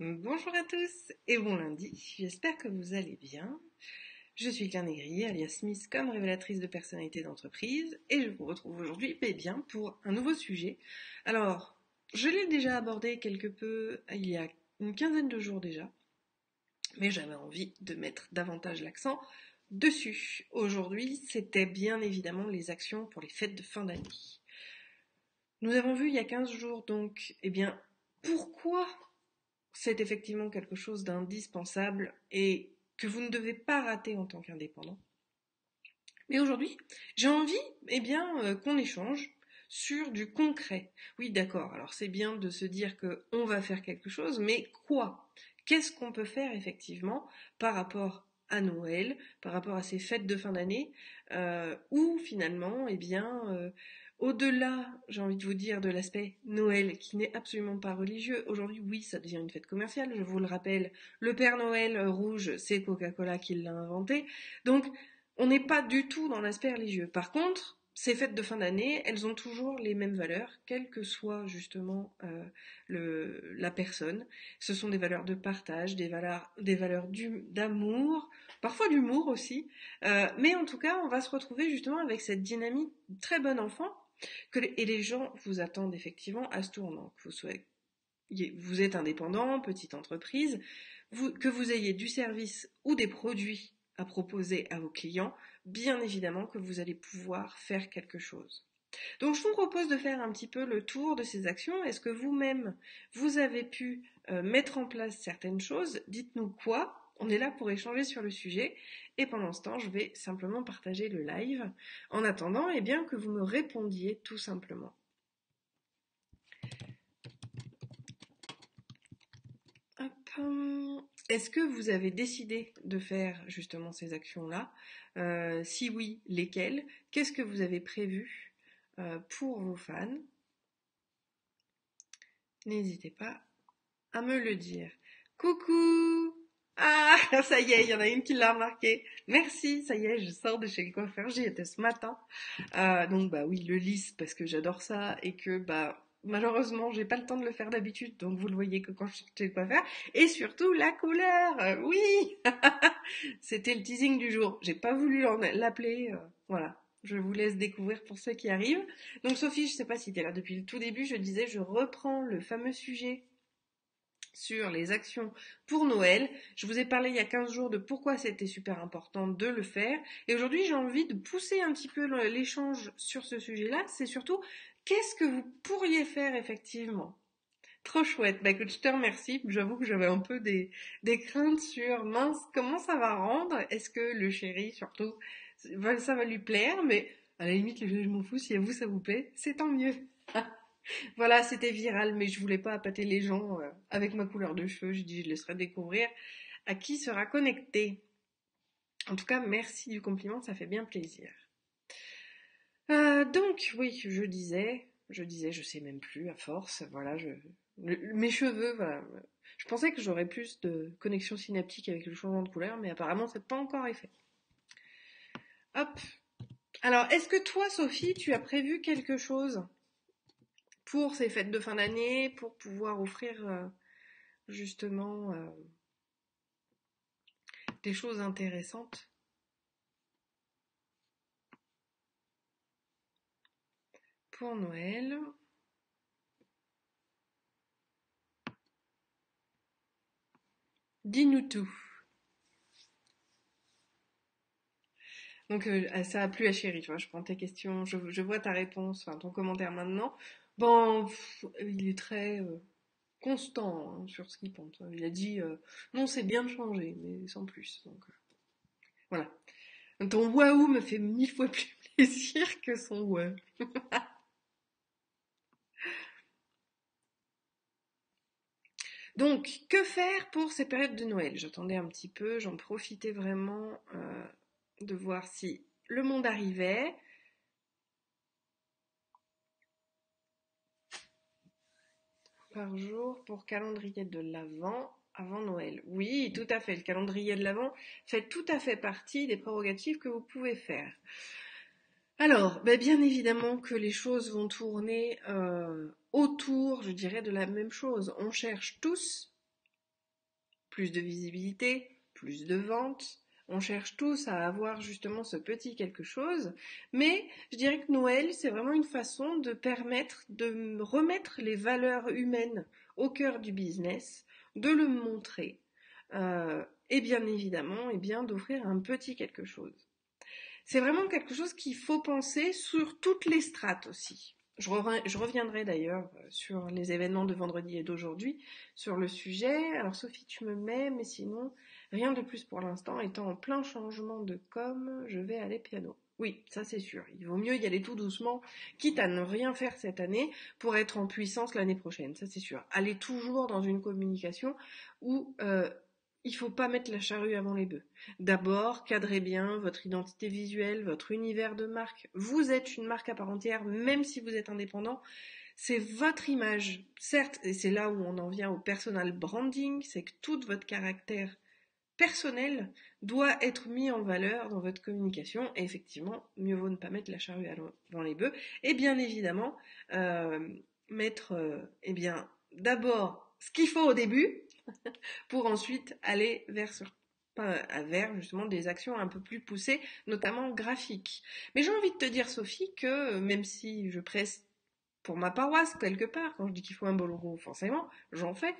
Bonjour à tous et bon lundi, j'espère que vous allez bien. Je suis Claire Négrier, alias Miss comme révélatrice de personnalité d'entreprise et je vous retrouve aujourd'hui bien pour un nouveau sujet. Alors, je l'ai déjà abordé quelque peu il y a une quinzaine de jours déjà, mais j'avais envie de mettre davantage l'accent dessus. Aujourd'hui, c'était bien évidemment les actions pour les fêtes de fin d'année. Nous avons vu il y a 15 jours donc, pourquoi c'est effectivement quelque chose d'indispensable et que vous ne devez pas rater en tant qu'indépendant. Mais aujourd'hui, j'ai envie qu'on échange sur du concret. Oui, d'accord, alors c'est bien de se dire qu'on va faire quelque chose, mais quoi? Qu'est-ce qu'on peut faire effectivement par rapport à Noël, par rapport à ces fêtes de fin d'année, où finalement, au-delà, j'ai envie de vous dire, de l'aspect Noël, qui n'est absolument pas religieux, aujourd'hui, oui, ça devient une fête commerciale, je vous le rappelle, le Père Noël rouge, c'est Coca-Cola qui l'a inventé, donc on n'est pas du tout dans l'aspect religieux. Par contre, ces fêtes de fin d'année, elles ont toujours les mêmes valeurs, quelle que soit justement la personne. Ce sont des valeurs de partage, des valeurs d'amour, parfois d'humour aussi. Mais en tout cas, on va se retrouver justement avec cette dynamique très bon enfant et les gens vous attendent effectivement à ce tournant. Vous êtes indépendant, petite entreprise, que vous ayez du service ou des produits à proposer à vos clients, bien évidemment que vous allez pouvoir faire quelque chose. Donc je vous propose de faire un petit peu le tour de ces actions. Est-ce que vous-même, vous avez pu mettre en place certaines choses? Dites-nous quoi. On est là pour échanger sur le sujet. Et pendant ce temps, je vais simplement partager le live. En attendant, que vous me répondiez tout simplement. Hop. Est-ce que vous avez décidé de faire justement ces actions-là? Si oui, lesquelles? Qu'est-ce que vous avez prévu pour vos fans? N'hésitez pas à me le dire. Coucou! Ah, ça y est, il y en a une qui l'a remarqué. Merci, ça y est, je sors de chez le coiffeur, j'y étais ce matin. Donc bah oui, le lisse parce que j'adore ça et que malheureusement j'ai pas le temps de le faire d'habitude, donc vous le voyez que quand je suis chez le coiffeur. Et surtout la couleur, oui. C'était le teasing du jour. J'ai pas voulu l'appeler, voilà. Je vous laisse découvrir pour ceux qui arrivent. Donc Sophie, je sais pas si tu es là depuis le tout début, je disais, je reprends le fameux sujet sur les actions pour Noël. Je vous ai parlé il y a 15 jours de pourquoi c'était super important de le faire. Et aujourd'hui, j'ai envie de pousser un petit peu l'échange sur ce sujet-là. C'est surtout, qu'est-ce que vous pourriez faire effectivement? Trop chouette. Bah écoute, je te remercie. J'avoue que j'avais un peu des craintes sur, mince, comment ça va rendre? Est-ce que le chéri, surtout, ça va lui plaire? Mais à la limite, je m'en fous. Si à vous, ça vous plaît, c'est tant mieux. Voilà, c'était viral, mais je voulais pas appâter les gens avec ma couleur de cheveux. J'ai dit, je laisserai découvrir à qui sera connecté. En tout cas, merci du compliment, ça fait bien plaisir. Donc, oui, je sais même plus à force. Voilà, mes cheveux, voilà. Je pensais que j'aurais plus de connexion synaptique avec le changement de couleur, mais apparemment, c'est pas encore effet. Hop. Alors, est-ce que toi, Sophie, tu as prévu quelque chose pour ces fêtes de fin d'année, pour pouvoir offrir justement des choses intéressantes pour Noël? Dis-nous tout. Donc ça a plu à Chéri, tu vois, je prends tes questions, je vois ta réponse, enfin ton commentaire maintenant. Bon, il est très constant hein, sur ce qu'il pense. Il a dit non, c'est bien de changer, mais sans plus. Donc voilà. Ton waouh me fait 1000 fois plus plaisir que son ouais. Donc, que faire pour ces périodes de Noël? J'attendais un petit peu, j'en profitais vraiment de voir si le monde arrivait. Par jour pour calendrier de l'Avent avant Noël. Oui, tout à fait. Le calendrier de l'Avent fait tout à fait partie des prérogatives que vous pouvez faire. Alors, bien évidemment que les choses vont tourner autour, je dirais, de la même chose. On cherche tous plus de visibilité, plus de ventes. On cherche tous à avoir justement ce petit quelque chose, mais je dirais que Noël, c'est vraiment une façon de permettre de remettre les valeurs humaines au cœur du business, de le montrer, et bien évidemment, et bien d'offrir un petit quelque chose. C'est vraiment quelque chose qu'il faut penser sur toutes les strates aussi. Je reviendrai d'ailleurs sur les événements de vendredi et d'aujourd'hui sur le sujet. Alors Sophie, tu me mets, mais sinon, rien de plus pour l'instant. Étant en plein changement de com, je vais aller piano. Oui, ça c'est sûr. Il vaut mieux y aller tout doucement, quitte à ne rien faire cette année pour être en puissance l'année prochaine. Ça c'est sûr. Allez toujours dans une communication où il ne faut pas mettre la charrue avant les bœufs. D'abord, cadrez bien votre identité visuelle, votre univers de marque. Vous êtes une marque à part entière, même si vous êtes indépendant. C'est votre image. Certes, et c'est là où on en vient au personal branding, c'est que tout votre caractère personnel doit être mis en valeur dans votre communication. Et effectivement, mieux vaut ne pas mettre la charrue avant les bœufs. Et bien évidemment, mettre, d'abord ce qu'il faut au début, pour ensuite aller vers justement des actions un peu plus poussées, notamment graphiques. Mais j'ai envie de te dire, Sophie, que même si je presse pour ma paroisse quelque part, quand je dis qu'il faut un beau logo, forcément, j'en fais,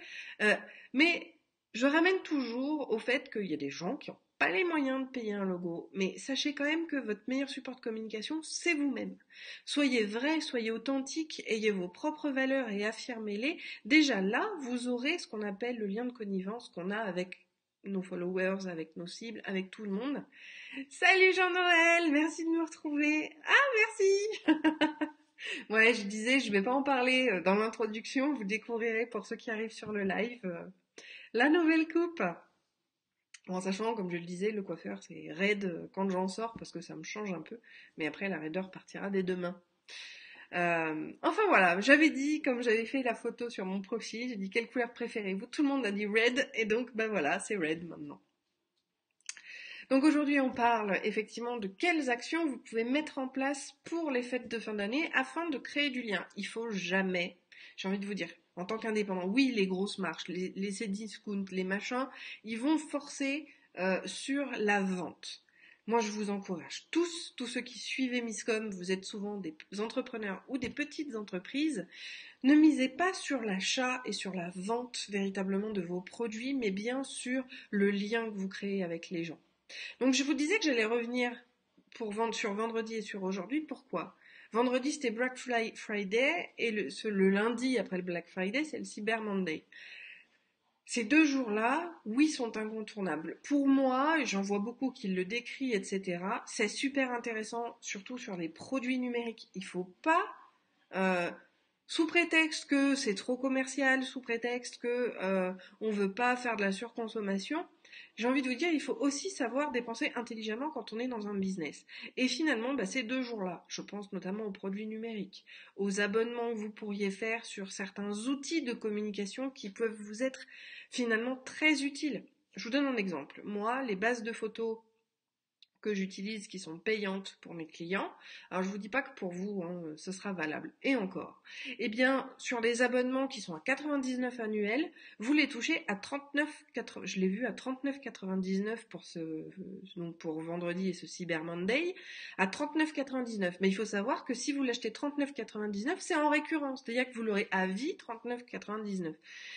mais je ramène toujours au fait qu'il y a des gens qui n'ont pas les moyens de payer un logo, mais sachez quand même que votre meilleur support de communication, c'est vous-même. Soyez vrai, soyez authentique, ayez vos propres valeurs et affirmez-les. Déjà là, vous aurez ce qu'on appelle le lien de connivence qu'on a avec nos followers, avec nos cibles, avec tout le monde. Salut Jean-Noël, merci de me retrouver. Ah, merci. Ouais, je disais, je vais pas en parler dans l'introduction, vous découvrirez pour ceux qui arrivent sur le live la nouvelle coupe. En sachant, comme je le disais, le coiffeur c'est raide quand j'en sors parce que ça me change un peu, mais après la raideur partira dès demain. Enfin voilà, j'avais dit, comme j'avais fait la photo sur mon profil, j'ai dit quelle couleur préférez-vous? Tout le monde a dit red, et donc ben voilà, c'est red maintenant. Donc aujourd'hui on parle effectivement de quelles actions vous pouvez mettre en place pour les fêtes de fin d'année afin de créer du lien. Il faut jamais, j'ai envie de vous dire, en tant qu'indépendant, oui les grosses marches, les Cdiscount, les machins, ils vont forcer sur la vente. Moi, je vous encourage tous ceux qui suivent Misscom, vous êtes souvent des entrepreneurs ou des petites entreprises, ne misez pas sur l'achat et sur la vente véritablement de vos produits, mais bien sur le lien que vous créez avec les gens. Donc je vous disais que j'allais revenir pour vendre sur vendredi et sur aujourd'hui. Pourquoi? Vendredi c'était Black Friday et le lundi après le Black Friday c'est le Cyber Monday. Ces deux jours-là, oui, sont incontournables. Pour moi, et j'en vois beaucoup qui le décrient, etc., c'est super intéressant, surtout sur les produits numériques. Il ne faut pas, sous prétexte que c'est trop commercial, sous prétexte que on veut pas faire de la surconsommation, j'ai envie de vous dire, il faut aussi savoir dépenser intelligemment quand on est dans un business. Et finalement, ces deux jours-là, je pense notamment aux produits numériques, aux abonnements que vous pourriez faire sur certains outils de communication qui peuvent vous être finalement très utiles. Je vous donne un exemple. Moi, les bases de photos que j'utilise qui sont payantes pour mes clients. Alors je vous dis pas que pour vous, ce sera valable. Et encore. Eh bien, sur les abonnements qui sont à 99 annuels, vous les touchez à 39,80. Je l'ai vu à 39,99 donc pour vendredi et ce Cyber Monday, à 39,99. Mais il faut savoir que si vous l'achetez 39,99, c'est en récurrence. C'est-à-dire que vous l'aurez à vie 39,99.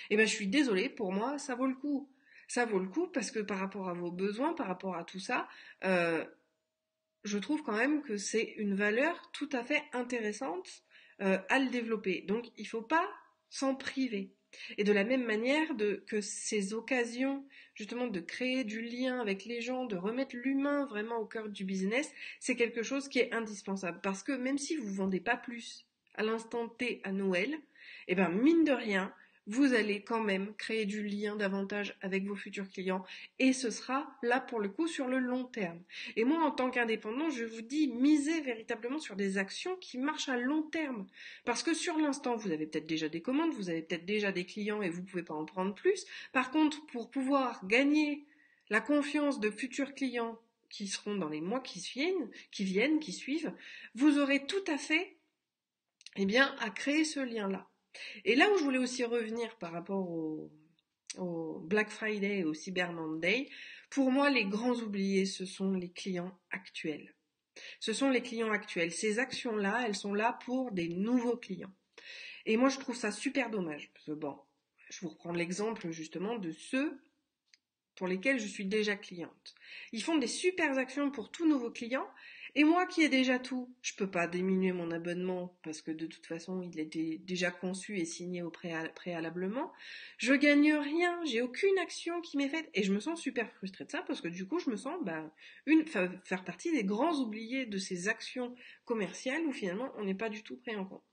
Eh ben, je suis désolée, pour moi, ça vaut le coup. Ça vaut le coup parce que par rapport à vos besoins, par rapport à tout ça, je trouve quand même que c'est une valeur tout à fait intéressante à le développer. Donc il ne faut pas s'en priver. Et de la même manière que ces occasions justement de créer du lien avec les gens, de remettre l'humain vraiment au cœur du business, c'est quelque chose qui est indispensable. Parce que même si vous ne vendez pas plus à l'instant T à Noël, eh ben mine de rien, vous allez quand même créer du lien davantage avec vos futurs clients et ce sera là pour le coup sur le long terme. Et moi en tant qu'indépendant, je vous dis misez véritablement sur des actions qui marchent à long terme parce que sur l'instant, vous avez peut-être déjà des commandes, vous avez peut-être déjà des clients et vous ne pouvez pas en prendre plus. Par contre, pour pouvoir gagner la confiance de futurs clients qui seront dans les mois qui suivent, vous aurez tout à fait à créer ce lien-là. Et là où je voulais aussi revenir par rapport au Black Friday et au Cyber Monday, pour moi, les grands oubliés, ce sont les clients actuels. Ce sont les clients actuels. Ces actions-là, elles sont là pour des nouveaux clients. Et moi, je trouve ça super dommage. Parce que bon, je vous reprends l'exemple justement de ceux pour lesquels je suis déjà cliente. Ils font des super actions pour tout nouveau client. Et moi qui ai déjà tout, je peux pas diminuer mon abonnement parce que de toute façon il était déjà conçu et signé préalablement. Je gagne rien, j'ai aucune action qui m'est faite et je me sens super frustrée de ça parce que du coup je me sens faire partie des grands oubliés de ces actions commerciales où finalement on n'est pas du tout pris en compte.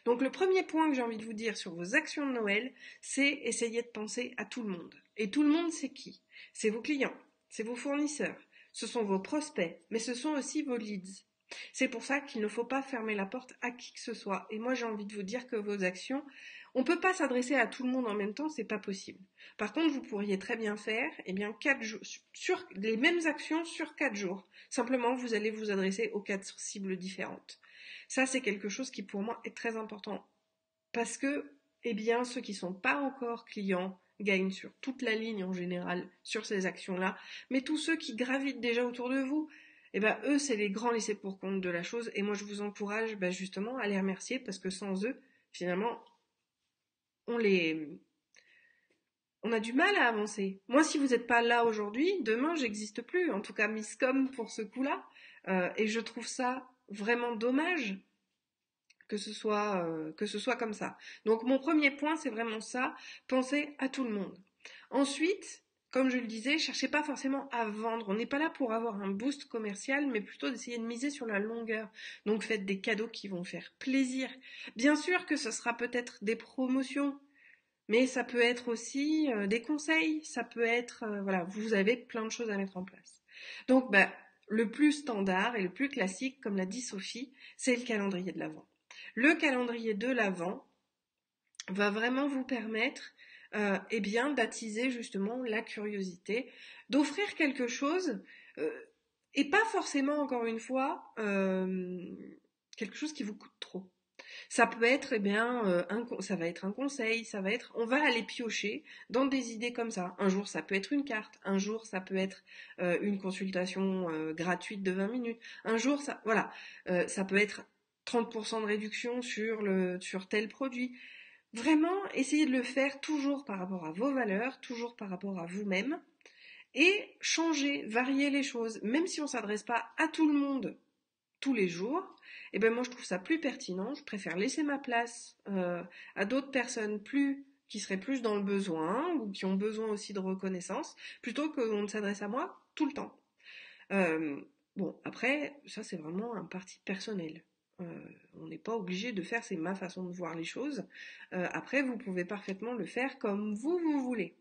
Donc le premier point que j'ai envie de vous dire sur vos actions de Noël, c'est essayer de penser à tout le monde. Et tout le monde, c'est qui? C'est vos clients, c'est vos fournisseurs, ce sont vos prospects, mais ce sont aussi vos leads. C'est pour ça qu'il ne faut pas fermer la porte à qui que ce soit. Et moi, j'ai envie de vous dire que vos actions, on ne peut pas s'adresser à tout le monde en même temps, c'est pas possible. Par contre, vous pourriez très bien faire, 4 jours, sur les mêmes actions sur 4 jours. Simplement, vous allez vous adresser aux 4 cibles différentes. Ça, c'est quelque chose qui pour moi est très important. Parce que, ceux qui ne sont pas encore clients gagnent sur toute la ligne en général sur ces actions-là. Mais tous ceux qui gravitent déjà autour de vous, eux, c'est les grands laissés pour compte de la chose. Et moi, je vous encourage justement à les remercier parce que sans eux, finalement, on a du mal à avancer. Moi, si vous n'êtes pas là aujourd'hui, demain, j'existe plus. En tout cas, Miss Com pour ce coup-là. Et je trouve ça vraiment dommage que ce soit comme ça. Donc mon premier point, c'est vraiment ça, penser à tout le monde. Ensuite, comme je le disais, cherchez pas forcément à vendre. On n'est pas là pour avoir un boost commercial, mais plutôt d'essayer de miser sur la longueur. Donc faites des cadeaux qui vont faire plaisir. Bien sûr que ce sera peut-être des promotions, mais ça peut être aussi des conseils, ça peut être, vous avez plein de choses à mettre en place. Donc, le plus standard et le plus classique, comme l'a dit Sophie, c'est le calendrier de l'Avent. Le calendrier de l'Avent va vraiment vous permettre d'attiser justement la curiosité, d'offrir quelque chose, et pas forcément, encore une fois, quelque chose qui vous coûte trop. Ça peut être, ça va être un conseil, on va aller piocher dans des idées comme ça. Un jour, ça peut être une carte. Un jour, ça peut être une consultation gratuite de 20 minutes. Un jour, ça peut être 30% de réduction sur tel produit. Vraiment, essayez de le faire toujours par rapport à vos valeurs, toujours par rapport à vous-même. Et changer, varier les choses. Même si on ne s'adresse pas à tout le monde tous les jours, moi je trouve ça plus pertinent. Je préfère laisser ma place à d'autres personnes qui seraient plus dans le besoin ou qui ont besoin aussi de reconnaissance, plutôt qu'on ne s'adresse à moi tout le temps. Après, ça c'est vraiment un parti personnel. On n'est pas obligé de faire, c'est ma façon de voir les choses. Après, vous pouvez parfaitement le faire comme vous voulez.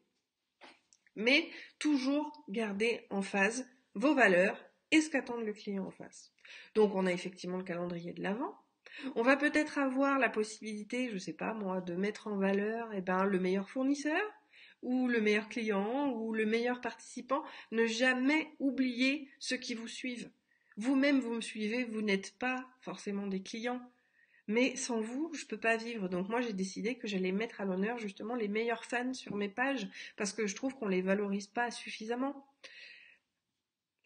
Mais toujours garder en phase vos valeurs et ce qu'attend le client en face. Donc on a effectivement le calendrier de l'Avent. On va peut-être avoir la possibilité, je sais pas moi, de mettre en valeur le meilleur fournisseur ou le meilleur client ou le meilleur participant. Ne jamais oublier ceux qui vous suivent. Vous-même, vous me suivez, vous n'êtes pas forcément des clients. Mais sans vous, je peux pas vivre. Donc moi, j'ai décidé que j'allais mettre à l'honneur justement les meilleurs fans sur mes pages parce que je trouve qu'on les valorise pas suffisamment.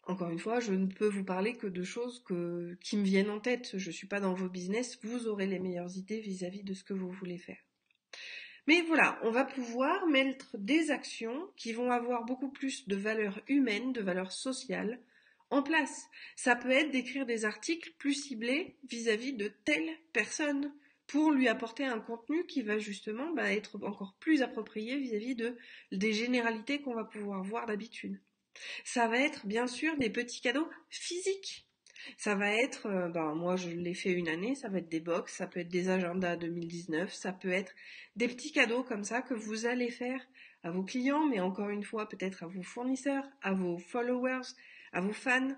Encore une fois, je ne peux vous parler que de choses qui me viennent en tête. Je suis pas dans vos business. Vous aurez les meilleures idées vis-à-vis de ce que vous voulez faire. Mais voilà, on va pouvoir mettre des actions qui vont avoir beaucoup plus de valeur humaine, de valeur sociale en place. Ça peut être d'écrire des articles plus ciblés vis-à-vis de telle personne pour lui apporter un contenu qui va justement être encore plus approprié vis-à-vis des généralités qu'on va pouvoir voir d'habitude. Ça va être bien sûr des petits cadeaux physiques. Ça va être, moi je l'ai fait une année, ça va être des box, ça peut être des agendas 2019, ça peut être des petits cadeaux comme ça que vous allez faire à vos clients, mais encore une fois peut-être à vos fournisseurs, à vos followers, à vos fans.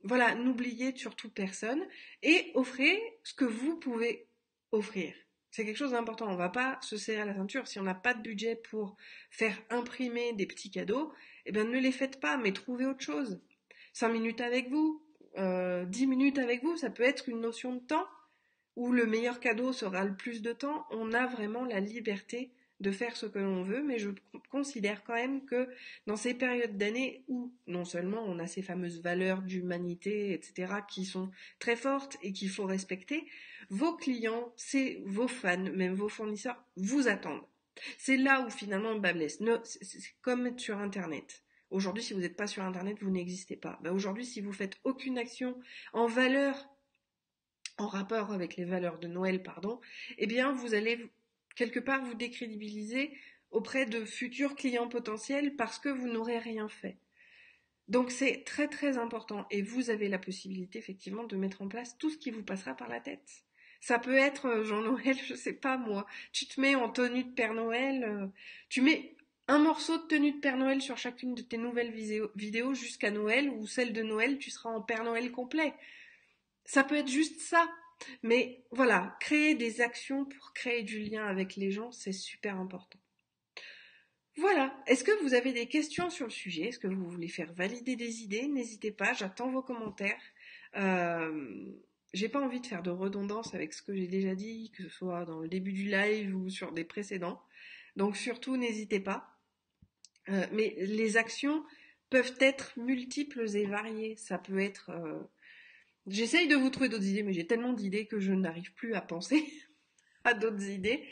N'oubliez surtout personne et offrez ce que vous pouvez offrir. C'est quelque chose d'important, on ne va pas se serrer à la ceinture. Si on n'a pas de budget pour faire imprimer des petits cadeaux, ne les faites pas, mais trouvez autre chose. 5 minutes avec vous, 10 minutes avec vous, ça peut être une notion de temps où le meilleur cadeau sera le plus de temps. On a vraiment la liberté de faire ce que l'on veut, mais je considère quand même que dans ces périodes d'année où non seulement on a ces fameuses valeurs d'humanité, etc., qui sont très fortes et qu'il faut respecter, vos clients, vos fans, même vos fournisseurs, vous attendent. C'est là où finalement le bas blesse. C'est comme sur Internet. Aujourd'hui, si vous n'êtes pas sur Internet, vous n'existez pas. Aujourd'hui, si vous faites aucune action en valeur, en rapport avec les valeurs de Noël, pardon, eh bien, vous allez quelque part vous décrédibiliser auprès de futurs clients potentiels parce que vous n'aurez rien fait. Donc c'est très très important et vous avez la possibilité effectivement de mettre en place tout ce qui vous passera par la tête. Ça peut être Jean-Noël, je sais pas moi, tu te mets en tenue de Père Noël, tu mets un morceau de tenue de Père Noël sur chacune de tes nouvelles vidéos jusqu'à Noël ou celle de Noël, tu seras en Père Noël complet. Ça peut être juste ça. Mais voilà, créer des actions pour créer du lien avec les gens, c'est super important. Voilà. Est-ce que vous avez des questions sur le sujet? Est-ce que vous voulez faire valider des idées? N'hésitez pas, j'attends vos commentaires. J'ai pas envie de faire de redondance avec ce que j'ai déjà dit, que ce soit dans le début du live ou sur des précédents. Donc surtout, n'hésitez pas. Mais les actions peuvent être multiples et variées. Ça peut être... J'essaye de vous trouver d'autres idées, mais j'ai tellement d'idées que je n'arrive plus à penser à d'autres idées.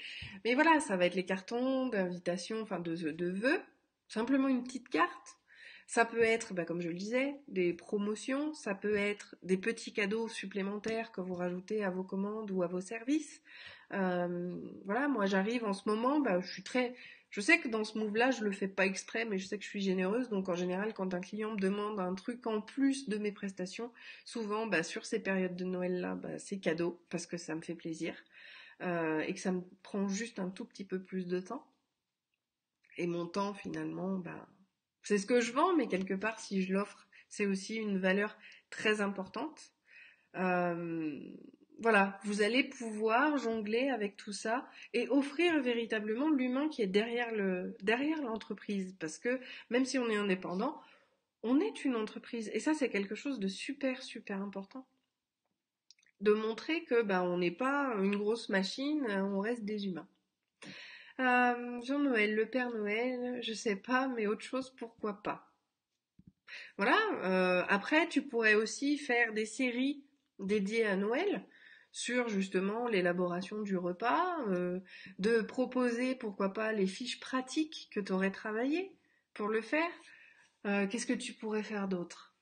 Mais voilà, ça va être les cartons d'invitation, enfin de vœux, simplement une petite carte. Ça peut être, comme je le disais, des promotions, ça peut être des petits cadeaux supplémentaires que vous rajoutez à vos commandes ou à vos services. Voilà, moi j'arrive en ce moment, je sais que dans ce move-là, je le fais pas exprès, mais je sais que je suis généreuse, donc en général, quand un client me demande un truc en plus de mes prestations, souvent, sur ces périodes de Noël-là, c'est cadeau, parce que ça me fait plaisir, et que ça me prend juste un tout petit peu plus de temps. Et mon temps, finalement, c'est ce que je vends, mais quelque part, si je l'offre, c'est aussi une valeur très importante. Voilà, vous allez pouvoir jongler avec tout ça et offrir véritablement l'humain qui est derrière l'entreprise. Parce que même si on est indépendant, on est une entreprise. Et ça, c'est quelque chose de super, super important. De montrer que on n'est pas une grosse machine, on reste des humains. Jean-Noël, le Père Noël, je sais pas, mais autre chose, pourquoi pas. Voilà, après, tu pourrais aussi faire des séries dédiées à Noël sur justement l'élaboration du repas, de proposer, pourquoi pas, les fiches pratiques que tu aurais travaillées pour le faire. Qu'est-ce que tu pourrais faire d'autre?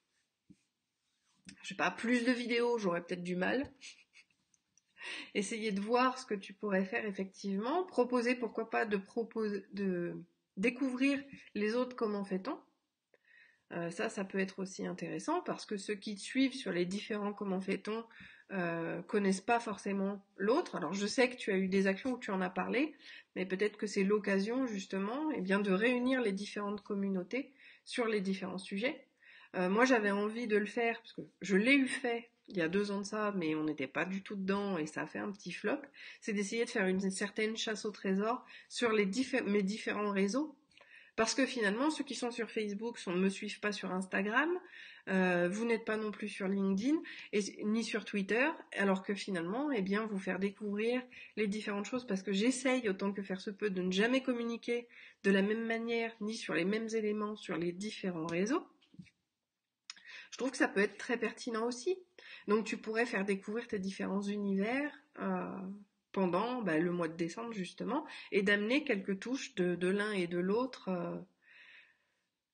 Je sais pas, plus de vidéos, j'aurais peut-être du mal. Essayer de voir ce que tu pourrais faire effectivement. Proposer, pourquoi pas, de découvrir les autres comment fait-on. Ça peut être aussi intéressant parce que ceux qui te suivent sur les différents comment fait-on connaissent pas forcément l'autre. Alors je sais que tu as eu des actions où tu en as parlé, mais peut-être que c'est l'occasion justement de réunir les différentes communautés sur les différents sujets. Moi j'avais envie de le faire parce que je l'ai eu fait il y a 2 ans de ça, mais on n'était pas du tout dedans et ça a fait un petit flop. C'est d'essayer de faire une certaine chasse au trésor sur mes différents réseaux. Parce que finalement, ceux qui sont sur Facebook ne me suivent pas sur Instagram, vous n'êtes pas non plus sur LinkedIn, ni sur Twitter, alors que finalement, vous faire découvrir les différentes choses, parce que j'essaye, autant que faire se peut, de ne jamais communiquer de la même manière, ni sur les mêmes éléments sur les différents réseaux. Je trouve que ça peut être très pertinent aussi. Donc tu pourrais faire découvrir tes différents univers pendant le mois de décembre justement, et d'amener quelques touches de l'un et de l'autre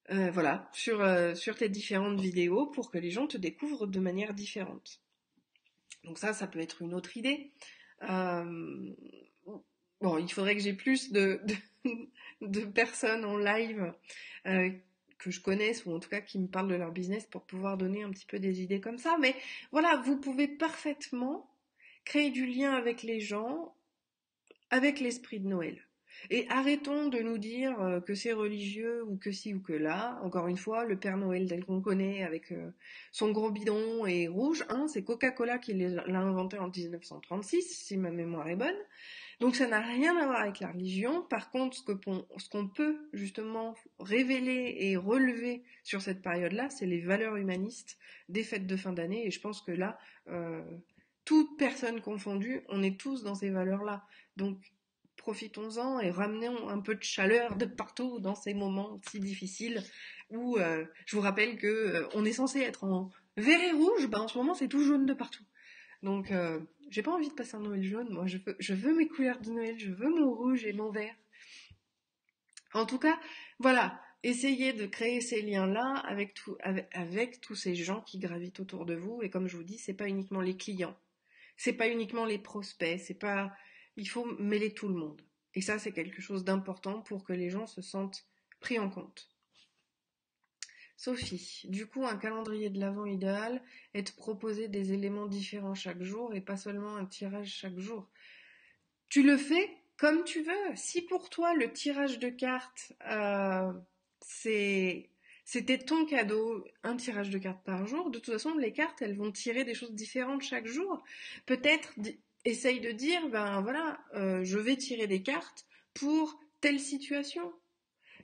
voilà, sur tes différentes vidéos pour que les gens te découvrent de manière différente. Donc ça peut être une autre idée. Bon, il faudrait que j'ai plus de personnes en live que je connaisse, ou en tout cas qui me parlent de leur business pour pouvoir donner un petit peu des idées comme ça. Mais voilà, vous pouvez parfaitement créer du lien avec les gens, avec l'esprit de Noël. Et arrêtons de nous dire que c'est religieux ou que ci ou que là. Encore une fois, le Père Noël tel qu'on connaît avec son gros bidon et rouge, c'est Coca-Cola qui l'a inventé en 1936, si ma mémoire est bonne. Donc ça n'a rien à voir avec la religion. Par contre, ce qu'on peut justement révéler et relever sur cette période-là, c'est les valeurs humanistes des fêtes de fin d'année. Et je pense que là, toute personne confondue, on est tous dans ces valeurs-là. Donc profitons-en et ramenons un peu de chaleur de partout dans ces moments si difficiles où je vous rappelle que on est censé être en vert et rouge, en ce moment c'est tout jaune de partout. Donc j'ai pas envie de passer un Noël jaune, moi je veux mes couleurs de Noël, je veux mon rouge et mon vert. En tout cas, voilà, essayez de créer ces liens-là avec tous ces gens qui gravitent autour de vous. Et comme je vous dis, c'est pas uniquement les clients, c'est pas uniquement les prospects, il faut mêler tout le monde. Et ça, c'est quelque chose d'important pour que les gens se sentent pris en compte. Sophie, du coup, un calendrier de l'Avent idéal est de proposer des éléments différents chaque jour et pas seulement un tirage chaque jour. Tu le fais comme tu veux. Si pour toi le tirage de cartes, c'était ton cadeau, un tirage de cartes par jour, de toute façon les cartes elles vont tirer des choses différentes chaque jour. Peut-être essaye de dire, ben voilà, je vais tirer des cartes pour telle situation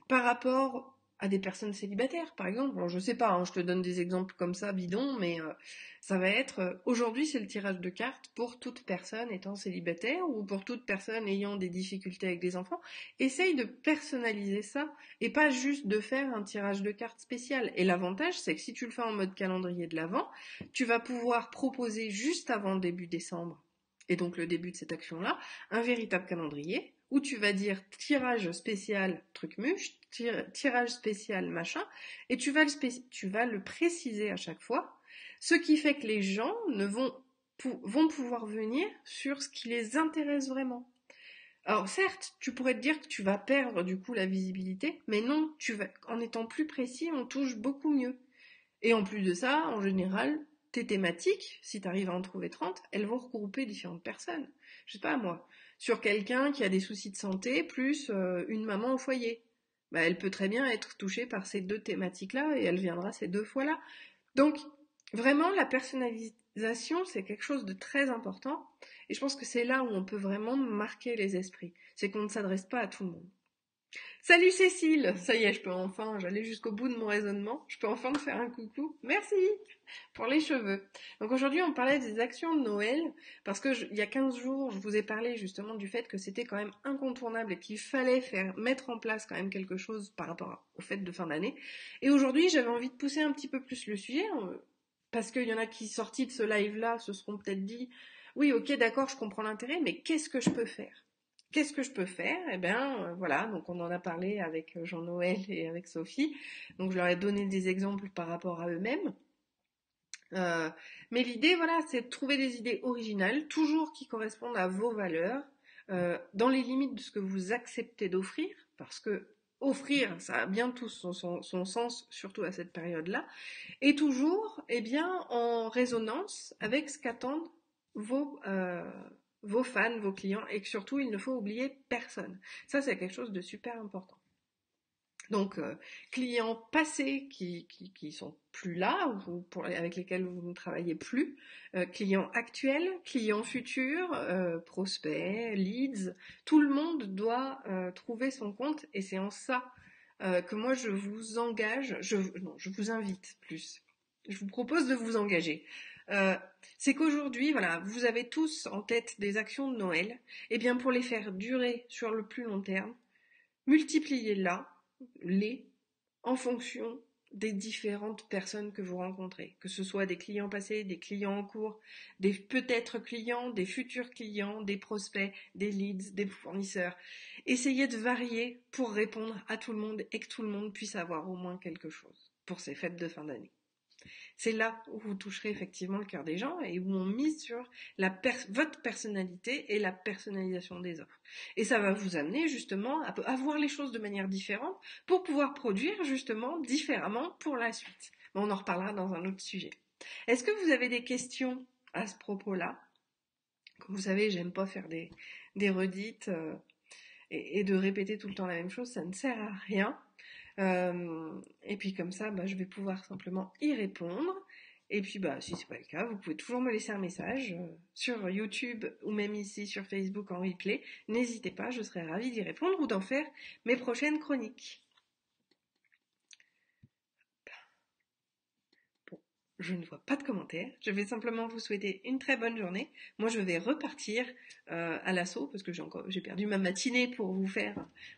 par rapport à des personnes célibataires, par exemple. Bon, je sais pas, hein, je te donne des exemples comme ça, bidons, mais ça va être aujourd'hui c'est le tirage de cartes pour toute personne étant célibataire ou pour toute personne ayant des difficultés avec des enfants. Essaye de personnaliser ça et pas juste de faire un tirage de cartes spécial. Et l'avantage, c'est que si tu le fais en mode calendrier de l'Avent, tu vas pouvoir proposer juste avant début décembre, et donc le début de cette action-là, un véritable calendrier où tu vas dire tirage spécial truc muche, tirage spécial machin, et tu vas le préciser à chaque fois, ce qui fait que les gens vont pouvoir venir sur ce qui les intéresse vraiment. Alors certes, tu pourrais te dire que tu vas perdre du coup la visibilité, mais non, en étant plus précis, on touche beaucoup mieux. Et en plus de ça, en général, tes thématiques, si tu arrives à en trouver 30, elles vont regrouper différentes personnes. Je sais pas moi, sur quelqu'un qui a des soucis de santé, plus une maman au foyer. Elle peut très bien être touchée par ces deux thématiques-là et elle viendra ces 2 fois-là. Donc, vraiment, la personnalisation, c'est quelque chose de très important. Et je pense que c'est là où on peut vraiment marquer les esprits. C'est qu'on ne s'adresse pas à tout le monde. Salut Cécile, ça y est, j'allais jusqu'au bout de mon raisonnement, je peux enfin te faire un coucou. Merci pour les cheveux. Donc aujourd'hui, on parlait des actions de Noël, parce que il y a 15 jours, je vous ai parlé justement du fait que c'était quand même incontournable et qu'il fallait mettre en place quand même quelque chose par rapport aux fêtes de fin d'année. Et aujourd'hui, j'avais envie de pousser un petit peu plus le sujet, parce qu'il y en a qui, sortis de ce live-là, se seront peut-être dit, oui, ok, d'accord, je comprends l'intérêt, mais qu'est-ce que je peux faire? Qu'est-ce que je peux faire? Eh bien, voilà, donc on en a parlé avec Jean-Noël et avec Sophie. Donc je leur ai donné des exemples par rapport à eux-mêmes. Mais l'idée, voilà, c'est de trouver des idées originales, toujours qui correspondent à vos valeurs, dans les limites de ce que vous acceptez d'offrir, parce que offrir, ça a bien tout son sens, surtout à cette période-là, et toujours, eh bien, en résonance avec ce qu'attendent vos fans, vos clients, et que surtout, il ne faut oublier personne. Ça, c'est quelque chose de super important. Donc, clients passés qui sont plus là, ou avec lesquels vous ne travaillez plus, clients actuels, clients futurs, prospects, leads, tout le monde doit trouver son compte, et c'est en ça que moi je vous engage, je vous invite plus. Je vous propose de vous engager. C'est qu'aujourd'hui, voilà, vous avez tous en tête des actions de Noël, et bien pour les faire durer sur le plus long terme, multipliez-les en fonction des différentes personnes que vous rencontrez, que ce soit des clients passés, des clients en cours, des peut-être clients, des futurs clients, des prospects, des leads, des fournisseurs. Essayez de varier pour répondre à tout le monde et que tout le monde puisse avoir au moins quelque chose pour ces fêtes de fin d'année. C'est là où vous toucherez effectivement le cœur des gens et où on mise sur votre personnalité et la personnalisation des offres. Et ça va vous amener justement à voir les choses de manière différente pour pouvoir produire justement différemment pour la suite. Mais on en reparlera dans un autre sujet. Est-ce que vous avez des questions à ce propos-là? Comme vous savez, j'aime pas faire des redites et de répéter tout le temps la même chose, ça ne sert à rien. Et puis comme ça, je vais pouvoir simplement y répondre. Et puis si c'est pas le cas, vous pouvez toujours me laisser un message sur YouTube ou même ici sur Facebook en replay. N'hésitez pas, je serai ravie d'y répondre ou d'en faire mes prochaines chroniques. Bon. Je ne vois pas de commentaires. Je vais simplement vous souhaiter une très bonne journée. Moi, je vais repartir à l'assaut parce que j'ai perdu ma matinée pour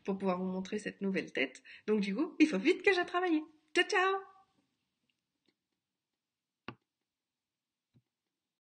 pouvoir vous montrer cette nouvelle tête. Donc du coup, il faut vite que j'aille travailler. Ciao, ciao!